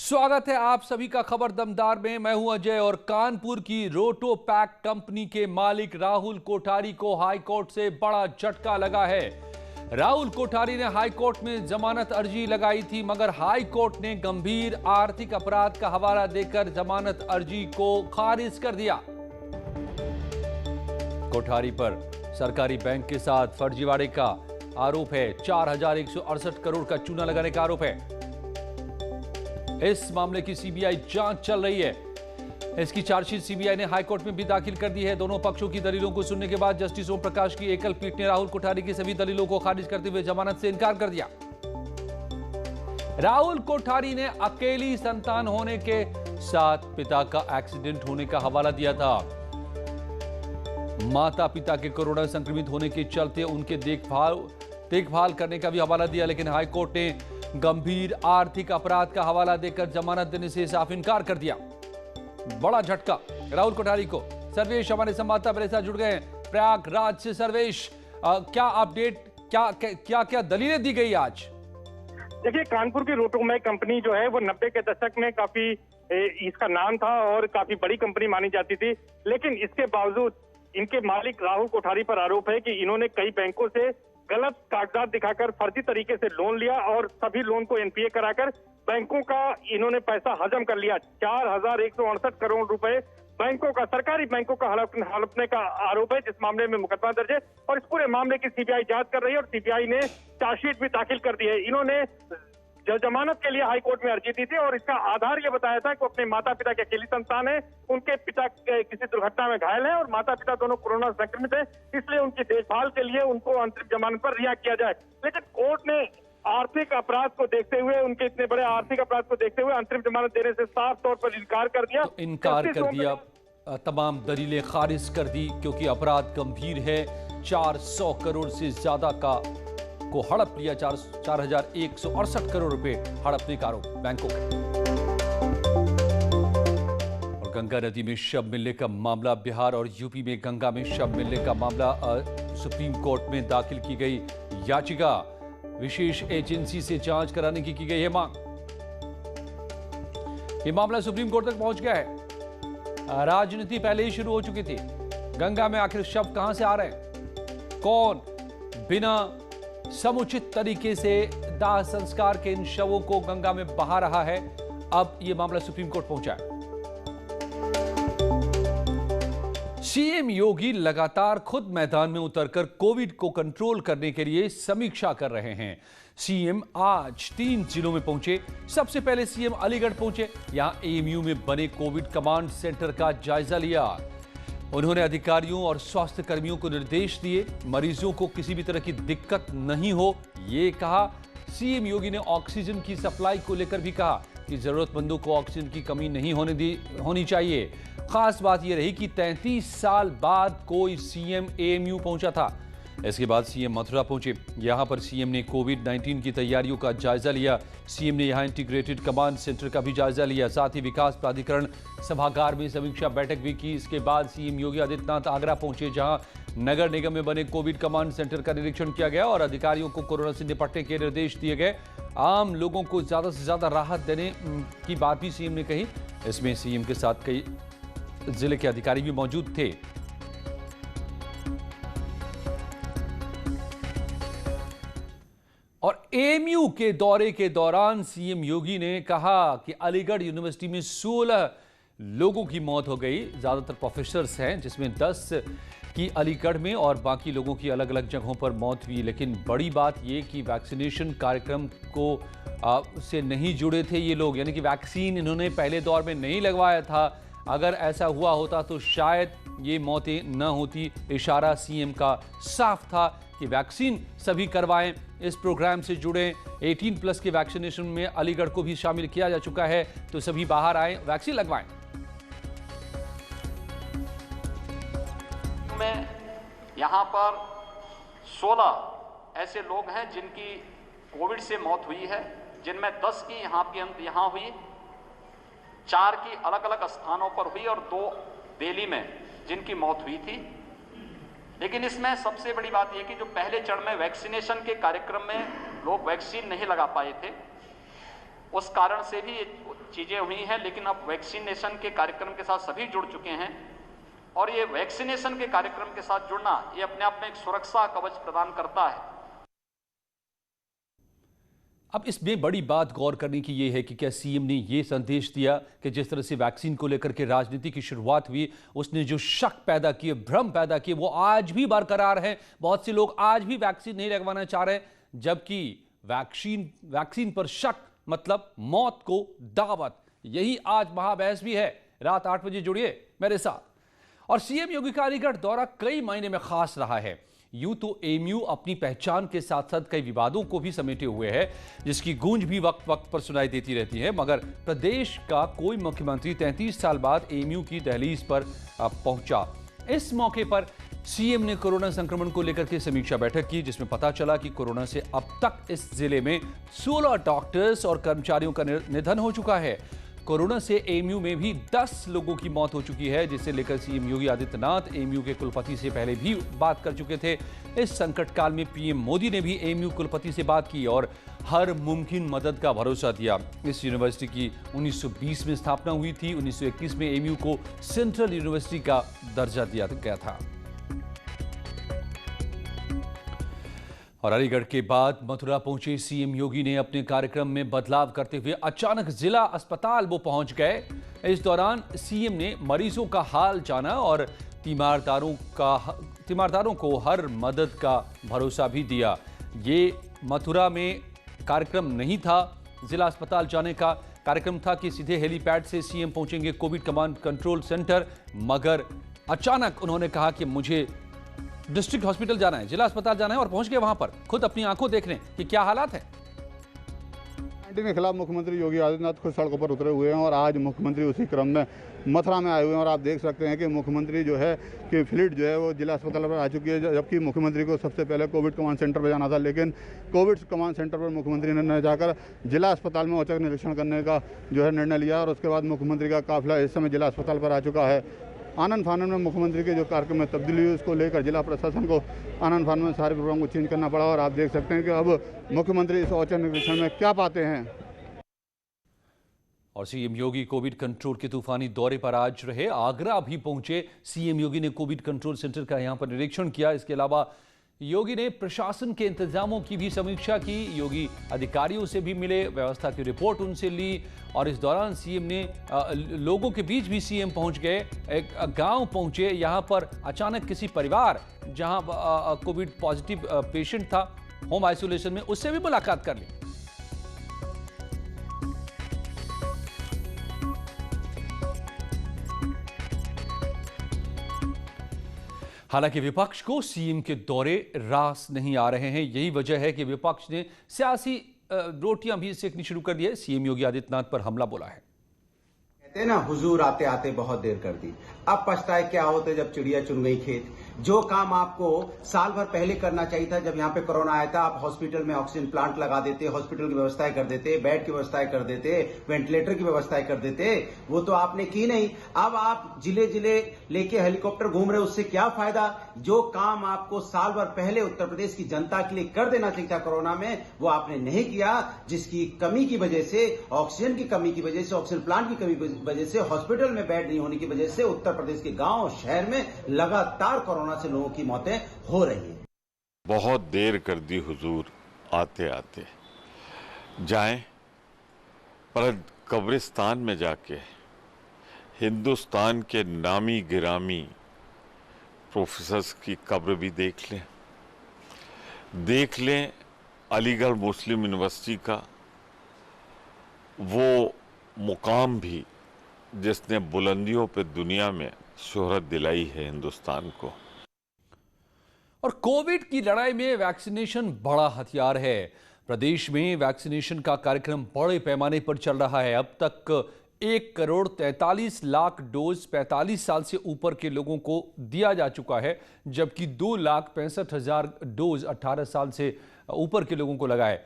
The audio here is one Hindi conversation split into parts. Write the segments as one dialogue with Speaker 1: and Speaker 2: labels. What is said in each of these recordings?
Speaker 1: स्वागत है आप सभी का खबर दमदार में। मैं हूं अजय और कानपुर की रोटोपैक कंपनी के मालिक राहुल कोठारी को हाईकोर्ट से बड़ा झटका लगा है। राहुल कोठारी ने हाईकोर्ट में जमानत अर्जी लगाई थी, मगर हाईकोर्ट ने गंभीर आर्थिक अपराध का हवाला देकर जमानत अर्जी को खारिज कर दिया। कोठारी पर सरकारी बैंक के साथ फर्जीवाड़े का आरोप है। 4168 करोड़ का चूना लगाने का आरोप है। इस मामले की सीबीआई जांच चल रही है। इसकी चार्जशीट सीबीआई ने हाईकोर्ट में भी दाखिल कर दी है। दोनों पक्षों की दलीलों को सुनने के बाद जस्टिस ओम प्रकाश की एकल पीठ ने राहुल कोठारी की सभी दलीलों को खारिज करते हुए जमानत से इनकार कर दिया। राहुल कोठारी ने अकेली संतान होने के साथ पिता का एक्सीडेंट होने का हवाला दिया था। माता पिता के कोरोना संक्रमित होने के चलते उनके देखभाल करने का भी हवाला दिया, लेकिन हाईकोर्ट ने गंभीर आर्थिक अपराध का हवाला देकर जमानत देने से साफ इनकार कर दिया। बड़ा झटका राहुल कोठारी को। सर्वेश हमारे संवाददाता मेरे साथ जुड़ गए हैं प्रयागराज से। सर्वेश, क्या अपडेट, क्या दलीलें दी गई आज?
Speaker 2: देखिए, कानपुर की रोटोमैक कंपनी जो है वो 90 के दशक में काफी इसका नाम था और काफी बड़ी कंपनी मानी जाती थी, लेकिन इसके बावजूद इनके मालिक राहुल कोठारी पर आरोप है कि इन्होंने कई बैंकों से गलत कागजात दिखाकर फर्जी तरीके से लोन लिया और सभी लोन को एनपीए कराकर बैंकों का इन्होंने पैसा हजम कर लिया। 4168 करोड़ रुपए बैंकों का, सरकारी बैंकों का हड़पने का आरोप है, जिस मामले में मुकदमा दर्ज है और इस पूरे मामले की सीबीआई जांच कर रही है और सीबीआई ने चार्जशीट भी दाखिल कर दी है। इन्होंने जमानत के लिए हाईकोर्ट में अर्जी दी थी और इसका आधार ये बताया था कि अपने माता पिता की अकेली संतान है, उनके पिता किसी दुर्घटना में घायल है और माता पिता दोनों कोरोना संक्रमित है, इसलिए उनकी देखभाल के लिए उनको अंतरिम जमानत पर रिहा किया जाए। लेकिन कोर्ट ने आर्थिक अपराध को देखते हुए, उनके इतने बड़े आर्थिक अपराध को देखते हुए अंतरिम जमानत देने से साफ तौर पर इनकार कर दिया।
Speaker 1: तमाम दलीलें खारिज कर दी क्योंकि अपराध गंभीर है। 400 करोड़ से ज्यादा को हड़प लिया। 4168 करोड़ रुपए हड़पने का आरोप बैंकों का। और गंगा नदी में शव मिलने का मामला, बिहार और यूपी में गंगा में शव मिलने का मामला, सुप्रीम कोर्ट में दाखिल की गई याचिका, विशेष एजेंसी से जांच कराने की गई है मांग। यह मामला सुप्रीम कोर्ट तक पहुंच गया है। राजनीति पहले ही शुरू हो चुकी थी। गंगा में आखिर शव कहां से आ रहे हैं, कौन बिना समुचित तरीके से दाह संस्कार के इन शवों को गंगा में बहा रहा है, अब यह मामला सुप्रीम कोर्ट पहुंचा है। सीएम योगी लगातार खुद मैदान में उतरकर कोविड को कंट्रोल करने के लिए समीक्षा कर रहे हैं। सीएम आज 3 जिलों में पहुंचे। सबसे पहले सीएम अलीगढ़ पहुंचे। यहां एएमयू में बने कोविड कमांड सेंटर का जायजा लिया। उन्होंने अधिकारियों और स्वास्थ्य कर्मियों को निर्देश दिए, मरीजों को किसी भी तरह की दिक्कत नहीं हो, ये कहा। सीएम योगी ने ऑक्सीजन की सप्लाई को लेकर भी कहा कि जरूरतमंदों को ऑक्सीजन की कमी नहीं होनी चाहिए। खास बात यह रही कि 33 साल बाद कोई सीएम एएमयू पहुंचा था। इसके बाद सीएम मथुरा पहुंचे। यहां पर सीएम ने कोविड-19 की तैयारियों का जायजा लिया। सीएम ने यहां इंटीग्रेटेड कमांड सेंटर का भी जायजा लिया। साथ ही विकास प्राधिकरण सभागार में समीक्षा बैठक भी की। इसके बाद सीएम योगी आदित्यनाथ आगरा पहुंचे, जहां नगर निगम में बने कोविड कमांड सेंटर का निरीक्षण किया गया और अधिकारियों को कोरोना से निपटने के निर्देश दिए गए। आम लोगों को ज्यादा से ज्यादा राहत देने की बात भी सीएम ने कही। इसमें सीएम के साथ कई जिले के अधिकारी भी मौजूद थे। और एएमयू के दौरे के दौरान सीएम योगी ने कहा कि अलीगढ़ यूनिवर्सिटी में 16 लोगों की मौत हो गई। ज्यादातर प्रोफेसर्स हैं, जिसमें 10 की अलीगढ़ में और बाकी लोगों की अलग अलग जगहों पर मौत हुई। लेकिन बड़ी बात यह कि वैक्सीनेशन कार्यक्रम को से नहीं जुड़े थे ये लोग, यानी कि वैक्सीन इन्होंने पहले दौर में नहीं लगवाया था। अगर ऐसा हुआ होता तो शायद ये मौतें न होती। इशारा सीएम का साफ था कि वैक्सीन सभी करवाएं, इस प्रोग्राम से जुड़े। 18+ के वैक्सीनेशन में अलीगढ़ को भी शामिल किया जा चुका है, तो सभी बाहर आए, वैक्सीन लगवाएं।
Speaker 3: में यहाँ पर 16 ऐसे लोग हैं जिनकी कोविड से मौत हुई है, जिनमें 10 की यहाँ हुई, 4 की अलग अलग स्थानों पर हुई और 2 दिल्ली में जिनकी मौत हुई थी। लेकिन इसमें सबसे बड़ी बात यह कि जो पहले चरण में वैक्सीनेशन के कार्यक्रम में लोग वैक्सीन नहीं लगा पाए थे, उस कारण से भी चीज़ें हुई हैं, लेकिन अब वैक्सीनेशन के कार्यक्रम के साथ सभी जुड़ चुके हैं और ये वैक्सीनेशन के कार्यक्रम के साथ जुड़ना ये अपने आप में एक सुरक्षा कवच प्रदान करता है।
Speaker 1: अब इसमें बड़ी बात गौर करने की यह है कि क्या सीएम ने यह संदेश दिया कि जिस तरह से वैक्सीन को लेकर के राजनीति की शुरुआत हुई, उसने जो शक पैदा किए, भ्रम पैदा किए, वो आज भी बरकरार है। बहुत से लोग आज भी वैक्सीन नहीं लगवाना चाह रहे, जबकि वैक्सीन पर शक मतलब मौत को दावत। यही आज महाबहस भी है। रात 8 बजे जुड़िए मेरे साथ। और सीएम योगी का अलीगढ़ दौरा कई मायने में खास रहा है। यूं तो एएमयू अपनी पहचान के साथ साथ कई विवादों को भी समेटे हुए है, जिसकी गूंज भी वक्त वक्त पर सुनाई देती रहती है, मगर प्रदेश का कोई मुख्यमंत्री 33 साल बाद एएमयू की दहलीज पर पहुंचा। इस मौके पर सीएम ने कोरोना संक्रमण को लेकर के समीक्षा बैठक की, जिसमें पता चला कि कोरोना से अब तक इस जिले में 16 डॉक्टर्स और कर्मचारियों का निधन हो चुका है। कोरोना से एएमयू में भी 10 लोगों की मौत हो चुकी है, जिसे लेकर सीएम योगी आदित्यनाथ एएमयू के कुलपति से पहले भी बात कर चुके थे। इस संकट काल में पीएम मोदी ने भी एएमयू कुलपति से बात की और हर मुमकिन मदद का भरोसा दिया। इस यूनिवर्सिटी की 1920 में स्थापना हुई थी। 1921 में एएमयू को सेंट्रल यूनिवर्सिटी का दर्जा दिया गया था। और अलीगढ़ के बाद मथुरा पहुंचे सीएम योगी ने अपने कार्यक्रम में बदलाव करते हुए अचानक जिला अस्पताल वो पहुंच गए। इस दौरान सीएम ने मरीजों का हाल जाना और तीमारदारों को हर मदद का भरोसा भी दिया। ये मथुरा में कार्यक्रम नहीं था जिला अस्पताल जाने का, कार्यक्रम था कि सीधे हेलीपैड से सीएम पहुंचेंगे कोविड कमांड कंट्रोल सेंटर, मगर अचानक उन्होंने कहा कि मुझे डिस्ट्रिक्ट हॉस्पिटल जाना है, जिला अस्पताल जाना है, और पहुंच गए वहां पर खुद अपनी आंखों देखने कि क्या हालात है।
Speaker 4: कोविड के खिलाफ मुख्यमंत्री योगी आदित्यनाथ खुद सड़कों पर उतरे हुए हैं और आज मुख्यमंत्री उसी क्रम में मथुरा में आए हुए हैं। और आप देख सकते हैं कि मुख्यमंत्री जो है कि फ्लीट जो है वो जिला अस्पताल पर आ चुकी है, जबकि मुख्यमंत्री को सबसे पहले कोविड कमांड सेंटर पर जाना था, लेकिन कोविड कमांड सेंटर पर मुख्यमंत्री ने जाकर जिला अस्पताल में औचक निरीक्षण करने का जो है निर्णय लिया। और उसके बाद मुख्यमंत्री का काफिला इस समय जिला अस्पताल पर आ चुका है। आनंद फानन में मुख्यमंत्री के जो कार्यक्रम में तब्दीली हुई, उसको लेकर जिला प्रशासन को आनंद फानन में सारे प्रोग्राम को चेंज करना पड़ा। और आप देख सकते हैं कि अब मुख्यमंत्री इस औचक निरीक्षण में क्या पाते हैं।
Speaker 1: और सीएम योगी कोविड कंट्रोल के तूफानी दौरे पर आज रहे। आगरा भी पहुंचे सीएम योगी ने कोविड कंट्रोल सेंटर का यहां पर निरीक्षण किया। इसके अलावा योगी ने प्रशासन के इंतजामों की भी समीक्षा की। योगी अधिकारियों से भी मिले, व्यवस्था की रिपोर्ट उनसे ली। और इस दौरान सीएम ने लोगों के बीच भी सीएम पहुंच गए, एक गांव पहुंचे। यहां पर अचानक किसी परिवार जहां कोविड पॉजिटिव पेशेंट था होम आइसोलेशन में, उससे भी मुलाकात कर ली। हालांकि विपक्ष को सीएम के दौरे रास नहीं आ रहे हैं। यही वजह है कि विपक्ष ने सियासी रोटियां भी सेकनी शुरू कर दी है। सीएम योगी आदित्यनाथ पर हमला बोला है।
Speaker 5: कहते हैं ना, हुजूर आते आते बहुत देर कर दी, अब पछताए क्या होते जब चिड़िया चुन गई खेत। जो काम आपको साल भर पहले करना चाहिए था, जब यहाँ पे कोरोना आया था, आप हॉस्पिटल में ऑक्सीजन प्लांट लगा देते, हॉस्पिटल की व्यवस्थाएं कर देते, बेड की व्यवस्थाएं कर देते, वेंटिलेटर की व्यवस्थाएं कर देते, वो तो आपने की नहीं। अब आप जिले जिले लेके हेलीकॉप्टर घूम रहे, उससे क्या फायदा। जो काम आपको साल भर पहले उत्तर प्रदेश की जनता के लिए कर देना चाहिए था कोरोना में, वो आपने नहीं किया, जिसकी कमी की वजह से, ऑक्सीजन की कमी की वजह से, ऑक्सीजन प्लांट की कमी की वजह से, हॉस्पिटल में बेड नहीं होने की वजह से उत्तर प्रदेश के गांव शहर में लगातार कोरोना से लोगों की मौतें हो रही हैं।
Speaker 6: बहुत देर कर दी हुजूर आते आते। जाएं पर कब्रिस्तान में जाके हिंदुस्तान के नामी गिरामी प्रोफेसर्स की कब्र भी देख लें अलीगढ़ मुस्लिम यूनिवर्सिटी का वो मुकाम भी जिसने बुलंदियों पे दुनिया में शोहरत दिलाई है हिंदुस्तान को।
Speaker 1: और कोविड की लड़ाई में वैक्सीनेशन बड़ा हथियार है। प्रदेश में वैक्सीनेशन का कार्यक्रम बड़े पैमाने पर चल रहा है। अब तक 1,43,00,000 डोज 45 साल से ऊपर के लोगों को दिया जा चुका है, जबकि 2,65,000 डोज 18 साल से ऊपर के लोगों को लगाए।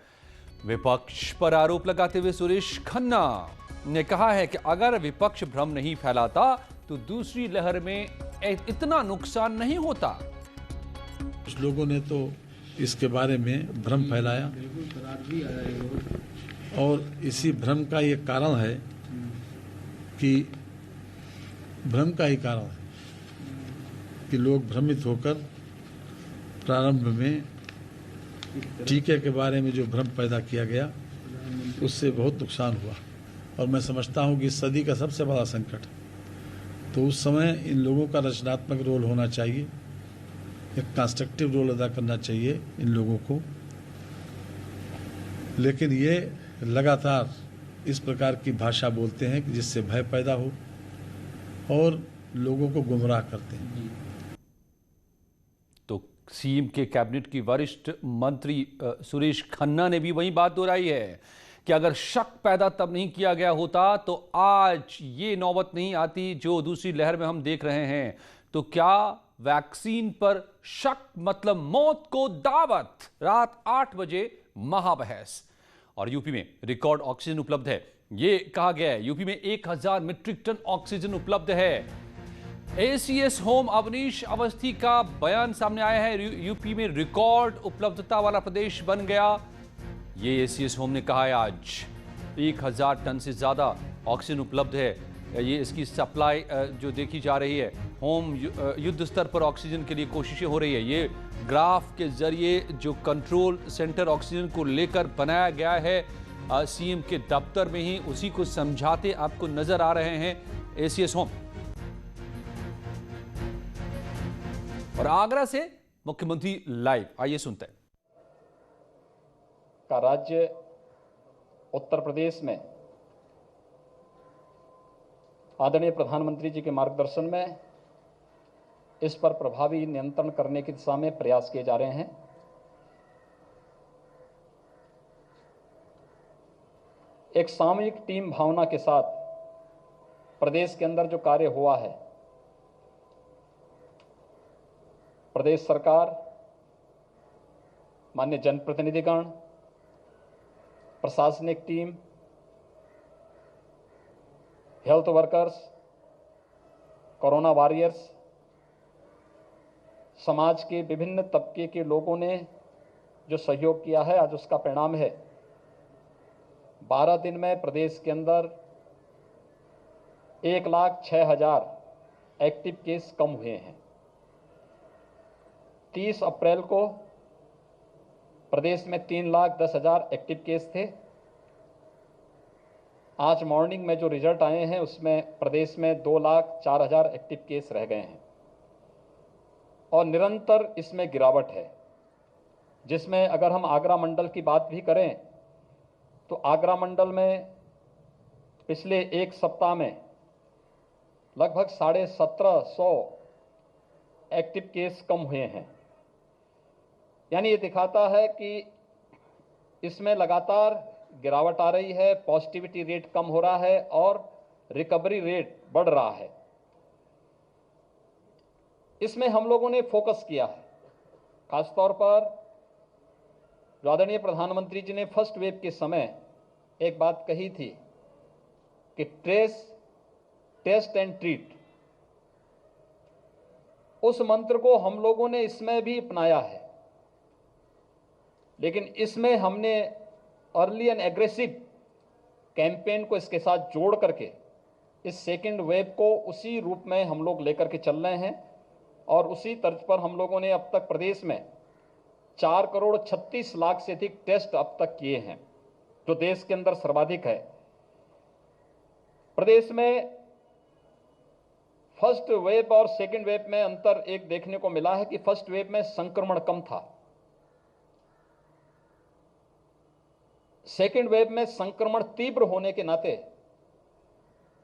Speaker 1: विपक्ष पर आरोप लगाते हुए सुरेश खन्ना ने कहा है कि अगर विपक्ष भ्रम नहीं फैलाता तो दूसरी लहर में इतना नुकसान नहीं होता।
Speaker 7: कुछ लोगों ने तो इसके बारे में भ्रम फैलाया और इसी भ्रम का ये कारण है कि भ्रम का ही कारण है कि लोग भ्रमित होकर प्रारंभ में टीके के बारे में जो भ्रम पैदा किया गया उससे बहुत नुकसान हुआ। और मैं समझता हूं कि इस सदी का सबसे बड़ा संकट, तो उस समय इन लोगों का रचनात्मक रोल होना चाहिए, एक कंस्ट्रक्टिव रोल अदा करना चाहिए इन लोगों को। लेकिन ये लगातार इस प्रकार की भाषा बोलते हैं कि जिससे भय पैदा हो और लोगों को गुमराह करते हैं।
Speaker 1: तो सीएम के कैबिनेट की वरिष्ठ मंत्री सुरेश खन्ना ने भी वही बात दोहराई है कि अगर शक पैदा तब नहीं किया गया होता तो आज ये नौबत नहीं आती जो दूसरी लहर में हम देख रहे हैं। तो क्या वैक्सीन पर शक मतलब मौत को दावत? रात 8 बजे महाबहस। और यूपी में रिकॉर्ड ऑक्सीजन उपलब्ध है, ये कहा गया है। यूपी में 1000 मीट्रिक टन ऑक्सीजन उपलब्ध है। एसीएस होम अवनीश अवस्थी का बयान सामने आया है। यूपी में रिकॉर्ड उपलब्धता वाला प्रदेश बन गया, ये एसीएस होम ने कहा है। आज 1000 टन से ज्यादा ऑक्सीजन उपलब्ध है। ये इसकी सप्लाई जो देखी जा रही है, होम युद्ध स्तर पर ऑक्सीजन के लिए कोशिशें हो रही है। ये ग्राफ के जरिए जो कंट्रोल सेंटर ऑक्सीजन को लेकर बनाया गया है सीएम के दफ्तर में ही, उसी को समझाते आपको नजर आ रहे हैं एसीएस होम। और आगरा से मुख्यमंत्री लाइव, आइए सुनते हैं।
Speaker 3: का राज्य उत्तर प्रदेश में आदरणीय प्रधानमंत्री जी के मार्गदर्शन में इस पर प्रभावी नियंत्रण करने की दिशा में प्रयास किए जा रहे हैं। एक सामूहिक टीम भावना के साथ प्रदेश के अंदर जो कार्य हुआ है, प्रदेश सरकार, माननीय जनप्रतिनिधिगण, प्रशासनिक team, health workers, corona warriors, समाज के विभिन्न तबके के लोगों ने जो सहयोग किया है, आज उसका परिणाम है 12 दिन में प्रदेश के अंदर 1,06,000 एक्टिव केस कम हुए हैं। 30 अप्रैल को प्रदेश में 3,10,000 एक्टिव केस थे। आज मॉर्निंग में जो रिजल्ट आए हैं उसमें प्रदेश में 2,04,000 एक्टिव केस रह गए हैं और निरंतर इसमें गिरावट है। जिसमें अगर हम आगरा मंडल की बात भी करें तो आगरा मंडल में पिछले एक सप्ताह में लगभग 1750 एक्टिव केस कम हुए हैं। यानी ये दिखाता है कि इसमें लगातार गिरावट आ रही है, पॉजिटिविटी रेट कम हो रहा है और रिकवरी रेट बढ़ रहा है। इसमें हम लोगों ने फोकस किया है, खासतौर पर जो आदरणीय प्रधानमंत्री जी ने फर्स्ट वेव के समय एक बात कही थी कि ट्रेस, टेस्ट एंड ट्रीट, उस मंत्र को हम लोगों ने इसमें भी अपनाया है। लेकिन इसमें हमने अर्ली एंड एग्रेसिव कैंपेन को इसके साथ जोड़ करके इस सेकेंड वेव को उसी रूप में हम लोग लेकर के चल रहे हैं और उसी तर्ज पर हम लोगों ने अब तक प्रदेश में 4,36,00,000 से अधिक टेस्ट अब तक किए हैं, जो देश के अंदर सर्वाधिक है। प्रदेश में फर्स्ट वेव और सेकेंड वेव में अंतर एक देखने को मिला है कि फर्स्ट वेव में संक्रमण कम था, सेकेंड वेव में संक्रमण तीव्र होने के नाते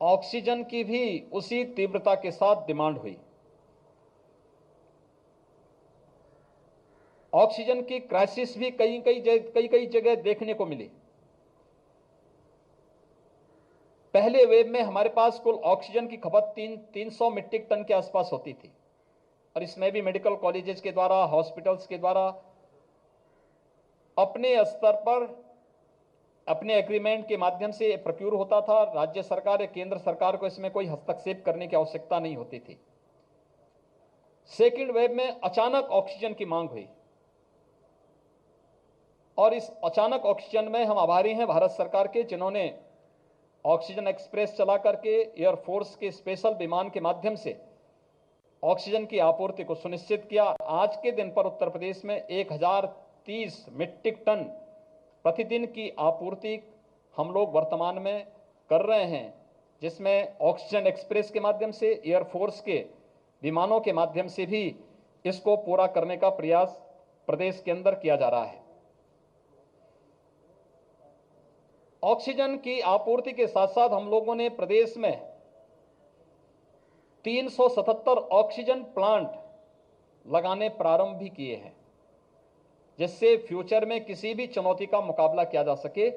Speaker 3: ऑक्सीजन की भी उसी तीव्रता के साथ डिमांड हुई। ऑक्सीजन की क्राइसिस भी कई जगह देखने को मिली। पहले वेव में हमारे पास कुल ऑक्सीजन की खपत 300 मीट्रिक टन के आसपास होती थी और इसमें भी मेडिकल कॉलेजेस के द्वारा, हॉस्पिटल्स के द्वारा अपने स्तर पर अपने एग्रीमेंट के माध्यम से प्रोक्यूर होता था। राज्य सरकार या केंद्र सरकार को इसमें कोई हस्तक्षेप करने की आवश्यकता नहीं होती थी। सेकेंड वेव में अचानक ऑक्सीजन की मांग हुई और इस अचानक ऑक्सीजन में हम आभारी हैं भारत सरकार के, जिन्होंने
Speaker 8: ऑक्सीजन एक्सप्रेस चला करके एयरफोर्स के स्पेशल विमान के माध्यम से ऑक्सीजन की आपूर्ति को सुनिश्चित किया। आज के दिन पर उत्तर प्रदेश में 1030 मीट्रिक टन प्रतिदिन की आपूर्ति हम लोग वर्तमान में कर रहे हैं, जिसमें ऑक्सीजन एक्सप्रेस के माध्यम से, एयरफोर्स के विमानों के माध्यम से भी इसको पूरा करने का प्रयास प्रदेश के अंदर किया जा रहा है। ऑक्सीजन की आपूर्ति के साथ साथ हम लोगों ने प्रदेश में 377 ऑक्सीजन प्लांट लगाने प्रारंभ भी किए हैं, जिससे फ्यूचर में किसी भी चुनौती का मुकाबला किया जा सके।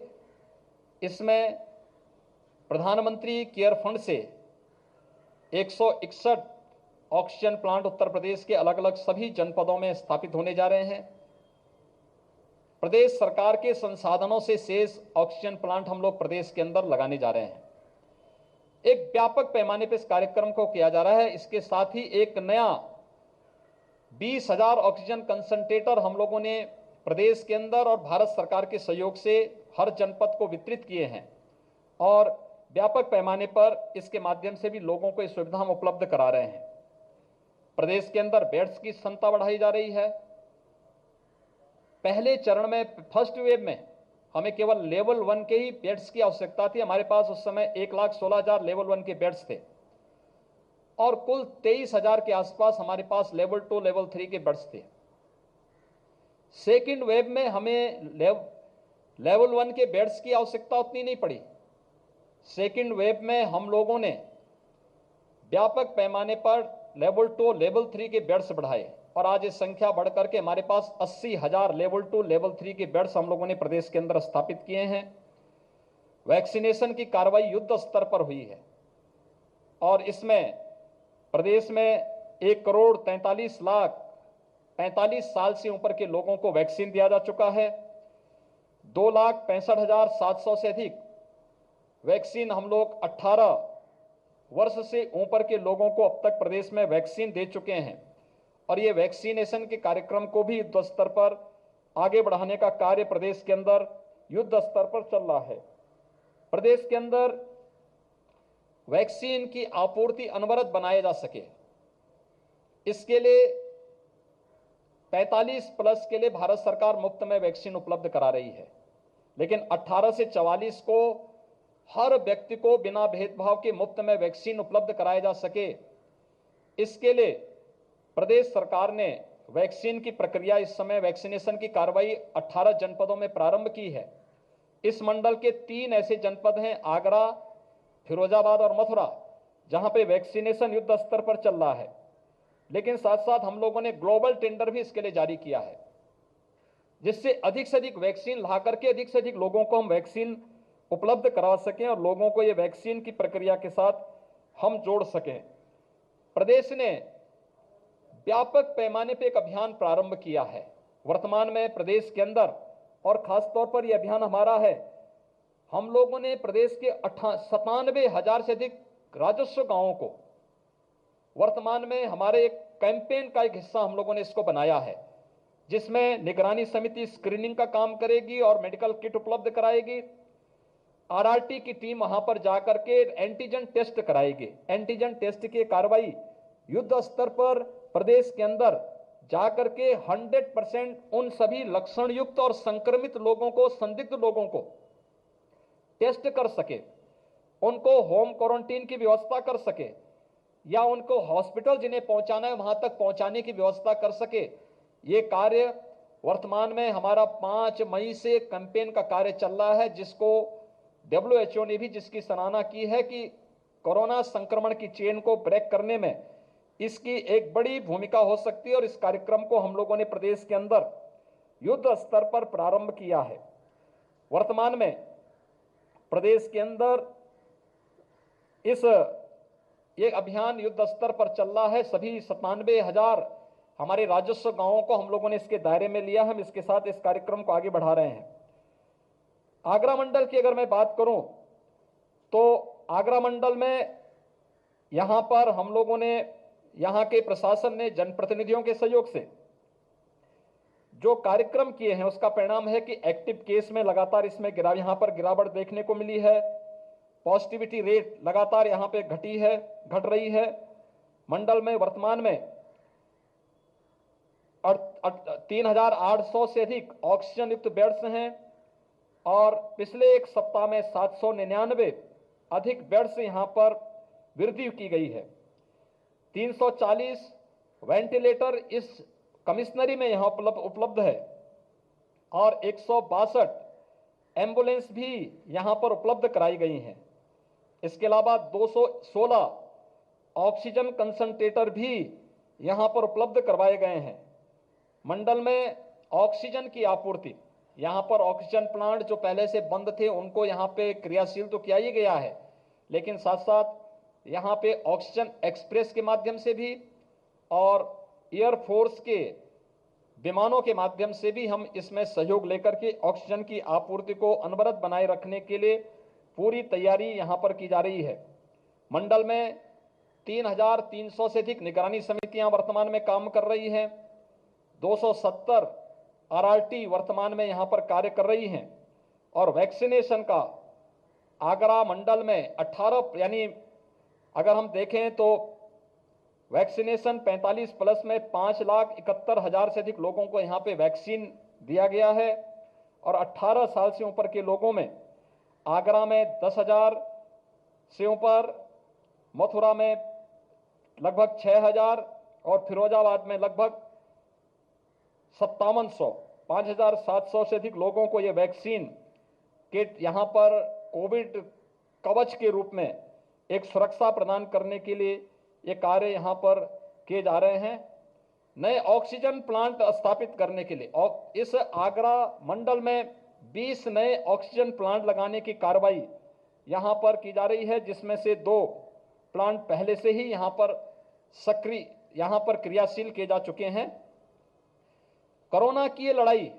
Speaker 8: इसमें प्रधानमंत्री केयर फंड से 161 ऑक्सीजन प्लांट उत्तर प्रदेश के अलग अलग सभी जनपदों में स्थापित होने जा रहे हैं। प्रदेश सरकार के संसाधनों से शेष ऑक्सीजन प्लांट हम लोग प्रदेश के अंदर लगाने जा रहे हैं। एक व्यापक पैमाने पर इस कार्यक्रम को किया जा रहा है। इसके साथ ही एक नया 20,000 ऑक्सीजन कंसंट्रेटर हम लोगों ने प्रदेश के अंदर और भारत सरकार के सहयोग से हर जनपद को वितरित किए हैं और व्यापक पैमाने पर इसके माध्यम से भी लोगों को ये सुविधा हम उपलब्ध करा रहे हैं। प्रदेश के अंदर बेड्स की क्षमता बढ़ाई जा रही है। पहले चरण में, फर्स्ट वेव में, हमें केवल लेवल 1 के ही बेड्स की आवश्यकता थी। हमारे पास उस समय 1,16,000 लेवल 1 के बेड्स थे और कुल 23,000 के आसपास हमारे पास लेवल 2, लेवल 3 के बेड्स थे। सेकेंड वेव में हमें लेवल 1 के बेड्स की आवश्यकता उतनी नहीं पड़ी। सेकेंड वेव में हम लोगों ने व्यापक पैमाने पर लेवल 2, लेवल 3 के बेड्स बढ़ाए और आज ये संख्या बढ़कर के हमारे पास 80,000 लेवल 2, लेवल 3 के बेड्स हम लोगों ने प्रदेश के अंदर स्थापित किए हैं। वैक्सीनेशन की कार्रवाई युद्ध स्तर पर हुई है और इसमें प्रदेश में 1,43,45 साल से ऊपर के लोगों को वैक्सीन दिया जा चुका है। 2,65,700 से अधिक वैक्सीन हम लोग 18 वर्ष से ऊपर के लोगों को अब तक प्रदेश में वैक्सीन दे चुके हैं और ये वैक्सीनेशन के कार्यक्रम को भी युद्ध स्तर पर आगे बढ़ाने का कार्य प्रदेश के अंदर युद्ध स्तर पर चल रहा है। प्रदेश के अंदर वैक्सीन की आपूर्ति अनवरत बनाए जा सके, इसके लिए 45 प्लस के लिए भारत सरकार मुफ्त में वैक्सीन उपलब्ध करा रही है, लेकिन 18 से 44 को हर व्यक्ति को बिना भेदभाव के मुफ्त में वैक्सीन उपलब्ध कराया जा सके, इसके लिए प्रदेश सरकार ने वैक्सीन की प्रक्रिया, इस समय वैक्सीनेशन की कार्रवाई 18 जनपदों में प्रारंभ की है। इस मंडल के 3 ऐसे जनपद हैं, आगरा, फिरोजाबाद और मथुरा, जहां पे वैक्सीनेशन युद्ध स्तर पर चल रहा है। लेकिन साथ साथ हम लोगों ने ग्लोबल टेंडर भी इसके लिए जारी किया है, जिससे अधिक से अधिक वैक्सीन ला करके अधिक से अधिक लोगों को हम वैक्सीन उपलब्ध करा सकें और लोगों को ये वैक्सीन की प्रक्रिया के साथ हम जोड़ सकें। प्रदेश ने व्यापक पैमाने पर एक अभियान प्रारंभ किया है। वर्तमान में प्रदेश के अंदर और खास तौर पर यह अभियान हमारा है, हम लोगों ने प्रदेश के 97,000 से अधिक राजस्व गांवों को वर्तमान में हमारे एक कैंपेन का एक हिस्सा हम लोगों ने इसको बनाया है, जिसमें निगरानी समिति स्क्रीनिंग का काम करेगी और मेडिकल किट उपलब्ध कराएगी। आरआरटी की टीम वहां पर जाकर के एंटीजन टेस्ट कराएगी। एंटीजन टेस्ट की कार्रवाई युद्ध स्तर पर प्रदेश के अंदर जाकर के 100% उन सभी लक्षण युक्त और संक्रमित लोगों को, संदिग्ध लोगों को टेस्ट कर सके, उनको होम क्वारंटीन की व्यवस्था कर सके या उनको हॉस्पिटल जिन्हें पहुंचाना है वहां तक पहुंचाने की व्यवस्था कर सके। ये कार्य वर्तमान में हमारा 5 मई से कैंपेन का कार्य चल रहा है, जिसको WHO ने भी जिसकी सराहना की है कि कोरोना संक्रमण की चेन को ब्रेक करने में इसकी एक बड़ी भूमिका हो सकती है और इस कार्यक्रम को हम लोगों ने प्रदेश के अंदर युद्ध स्तर पर प्रारंभ किया है। वर्तमान में प्रदेश के अंदर ये अभियान युद्ध स्तर पर चल रहा है। सभी 97,000 हमारे राजस्व गांवों को हम लोगों ने इसके दायरे में लिया। हम इसके साथ इस कार्यक्रम को आगे बढ़ा रहे हैं। आगरा मंडल की अगर मैं बात करूं तो आगरा मंडल में यहां पर हम लोगों ने, यहां के प्रशासन ने जनप्रतिनिधियों के सहयोग से जो कार्यक्रम किए हैं उसका परिणाम है कि एक्टिव केस में लगातार इसमें यहां पर गिरावट देखने को मिली है। पॉजिटिविटी रेट लगातार यहां पे घट रही है। मंडल में वर्तमान में 3,800 से अधिक ऑक्सीजन युक्त बेड्स हैं और पिछले एक सप्ताह में 799 अधिक बेड्स यहां पर वृद्धि की गई है। 340 वेंटिलेटर इस कमिश्नरी में यहां उपलब्ध है और 162 एम्बुलेंस भी यहां पर उपलब्ध कराई गई हैं। इसके अलावा 216 ऑक्सीजन कंसंट्रेटर भी यहां पर उपलब्ध करवाए गए हैं। मंडल में ऑक्सीजन की आपूर्ति, यहां पर ऑक्सीजन प्लांट जो पहले से बंद थे उनको यहां पे क्रियाशील तो किया ही गया है, लेकिन साथ साथ यहां पे ऑक्सीजन एक्सप्रेस के माध्यम से भी और एयरफोर्स के विमानों के माध्यम से भी हम इसमें सहयोग लेकर के ऑक्सीजन की आपूर्ति को अनवरत बनाए रखने के लिए पूरी तैयारी यहां पर की जा रही है। मंडल में 3,300 से अधिक निगरानी समितियां वर्तमान में काम कर रही हैं। 270 आरआरटी वर्तमान में यहां पर कार्य कर रही हैं और वैक्सीनेशन का आगरा मंडल में 18 यानी अगर हम देखें तो वैक्सीनेशन 45 प्लस में 5,71,000 से अधिक लोगों को यहां पे वैक्सीन दिया गया है और 18 साल से ऊपर के लोगों में आगरा में 10,000 से ऊपर, मथुरा में लगभग 6,000 और फिरोजाबाद में लगभग 5700 5,700 से अधिक लोगों को ये वैक्सीन किट यहां पर कोविड कवच के रूप में एक सुरक्षा प्रदान करने के लिए ये कार्य यहां पर किए जा रहे हैं। नए ऑक्सीजन प्लांट स्थापित करने के लिए और इस आगरा मंडल में 20 नए ऑक्सीजन प्लांट लगाने की कार्रवाई यहां पर की जा रही है, जिसमें से 2 प्लांट पहले से ही यहां पर क्रियाशील किए जा चुके हैं। कोरोना की ये लड़ाई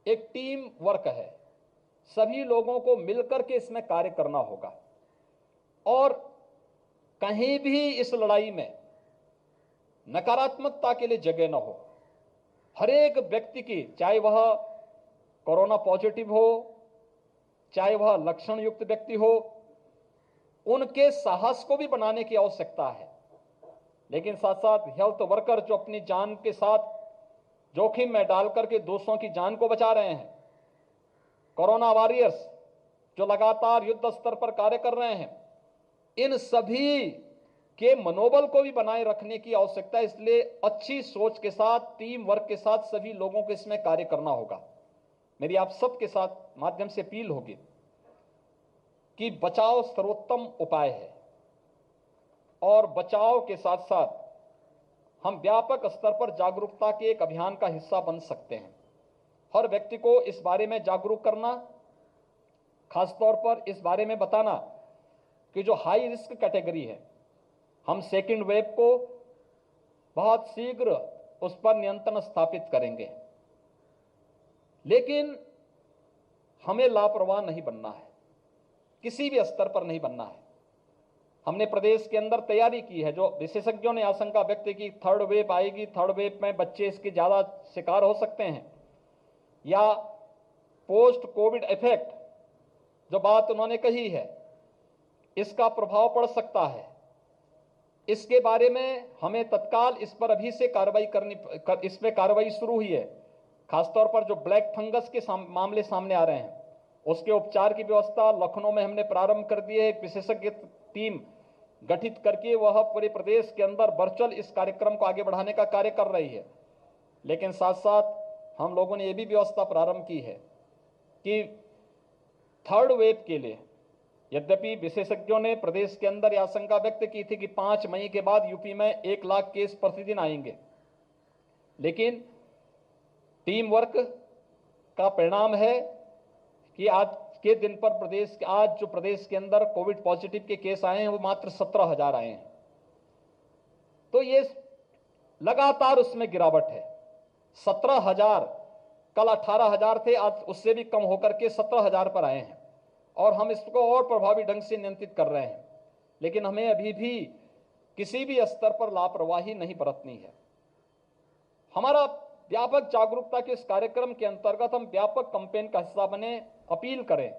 Speaker 8: एक टीम वर्क है, सभी लोगों को मिलकर के इसमें कार्य करना होगा और कहीं भी इस लड़ाई में नकारात्मकता के लिए जगह न हो। हर एक व्यक्ति की, चाहे वह कोरोना पॉजिटिव हो, चाहे वह लक्षण युक्त व्यक्ति हो, उनके साहस को भी बनाने की आवश्यकता है। लेकिन साथ साथ हेल्थ वर्कर जो अपनी जान के साथ जोखिम में डालकर के दूसरों की जान को बचा रहे हैं, कोरोना वॉरियर्स जो लगातार युद्ध स्तर पर कार्य कर रहे हैं, इन सभी के मनोबल को भी बनाए रखने की आवश्यकता है। इसलिए अच्छी सोच के साथ, टीम वर्क के साथ सभी लोगों को इसमें कार्य करना होगा। मेरी आप सबके साथ माध्यम से अपील होगी कि बचाव सर्वोत्तम उपाय है और बचाव के साथ साथ हम व्यापक स्तर पर जागरूकता के एक अभियान का हिस्सा बन सकते हैं। हर व्यक्ति को इस बारे में जागरूक करना, खासतौर पर इस बारे में बताना कि जो हाई रिस्क कैटेगरी है, हम सेकेंड वेव को बहुत शीघ्र उस पर नियंत्रण स्थापित करेंगे, लेकिन हमें लापरवाह नहीं बनना है, किसी भी स्तर पर नहीं बनना है। हमने प्रदेश के अंदर तैयारी की है। जो विशेषज्ञों ने आशंका व्यक्त की थर्ड वेव आएगी, थर्ड वेव में बच्चे इसके ज्यादा शिकार हो सकते हैं या पोस्ट कोविड इफेक्ट, जो बात उन्होंने कही है, इसका प्रभाव पड़ सकता है। इसके बारे में हमें तत्काल इस पर अभी से इसमें कार्रवाई शुरू हुई है। खासतौर पर जो ब्लैक फंगस के मामले सामने आ रहे हैं, उसके उपचार की व्यवस्था लखनऊ में हमने प्रारंभ कर दी है। एक विशेषज्ञ टीम गठित करके वह पूरे प्रदेश के अंदर वर्चुअल इस कार्यक्रम को आगे बढ़ाने का कार्य कर रही है। लेकिन साथ साथ हम लोगों ने यह भी व्यवस्था प्रारंभ की है कि थर्ड वेव के लिए, यद्यपि विशेषज्ञों ने प्रदेश के अंदर यह आशंका व्यक्त की थी कि 5 मई के बाद यूपी में 1 लाख केस प्रतिदिन आएंगे, लेकिन टीम वर्क का परिणाम है कि आज के दिन पर आज जो प्रदेश के अंदर कोविड पॉजिटिव के केस आए हैं वो मात्र 17,000 आए हैं। तो ये लगातार उसमें गिरावट है। 17,000, कल 18,000 थे, आज उससे भी कम होकर के 17,000 पर आए हैं और हम इसको और प्रभावी ढंग से नियंत्रित कर रहे हैं। लेकिन हमें अभी भी किसी भी स्तर पर लापरवाही नहीं बरतनी है। हमारा व्यापक जागरूकता के इस कार्यक्रम के अंतर्गत हम व्यापक कैंपेन का हिस्सा बने, अपील करें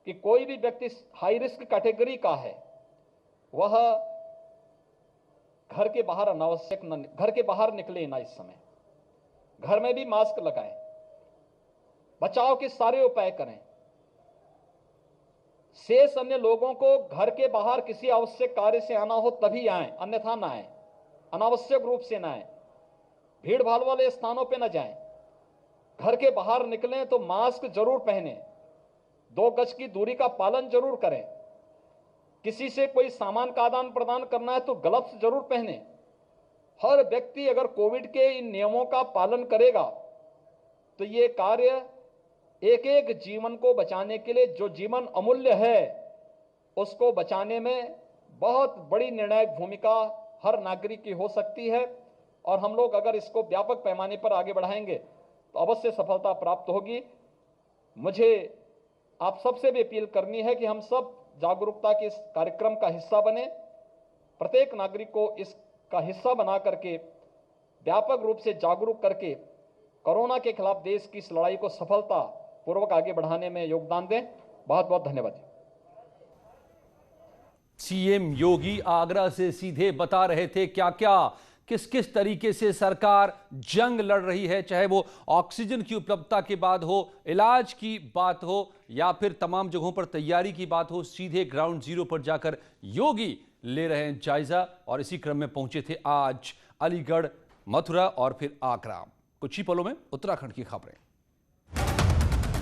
Speaker 8: कि कोई भी व्यक्ति हाई रिस्क कैटेगरी का है वह घर के बाहर निकले ना। इस समय घर में भी मास्क लगाएं, बचाव के सारे उपाय करें। शेष अन्य लोगों को घर के बाहर किसी आवश्यक कार्य से आना हो तभी आएं, अन्यथा ना आएं, अनावश्यक रूप से ना आएं, भीड़ भाड़ वाले स्थानों पे ना जाएं। घर के बाहर निकलें तो मास्क जरूर पहनें, 2 गज की दूरी का पालन जरूर करें। किसी से कोई सामान का आदान प्रदान करना है तो ग्लव्स जरूर पहने। हर व्यक्ति अगर कोविड के इन नियमों का पालन करेगा तो ये कार्य एक एक जीवन को बचाने के लिए, जो जीवन अमूल्य है उसको बचाने में बहुत बड़ी निर्णायक भूमिका हर नागरिक की हो सकती है। और हम लोग अगर इसको व्यापक पैमाने पर आगे बढ़ाएंगे तो अवश्य सफलता प्राप्त होगी। मुझे आप सबसे भी अपील करनी है कि हम सब जागरूकता के इस कार्यक्रम का हिस्सा बने, प्रत्येक नागरिक को इसका हिस्सा बना करके व्यापक रूप से जागरूक करके कोरोना के खिलाफ देश की इस लड़ाई को सफलता पूर्वक आगे बढ़ाने में योगदान दें। बहुत बहुत धन्यवाद।
Speaker 1: सीएम योगी आगरा से सीधे बता रहे थे क्या क्या किस किस तरीके से सरकार जंग लड़ रही है, चाहे वो ऑक्सीजन की उपलब्धता के बाद हो, इलाज की बात हो या फिर तमाम जगहों पर तैयारी की बात हो। सीधे ग्राउंड जीरो पर जाकर योगी ले रहे हैं जायजा और इसी क्रम में पहुंचे थे आज अलीगढ़, मथुरा और फिर आगरा। कुछ ही पलों में उत्तराखंड की खबरें।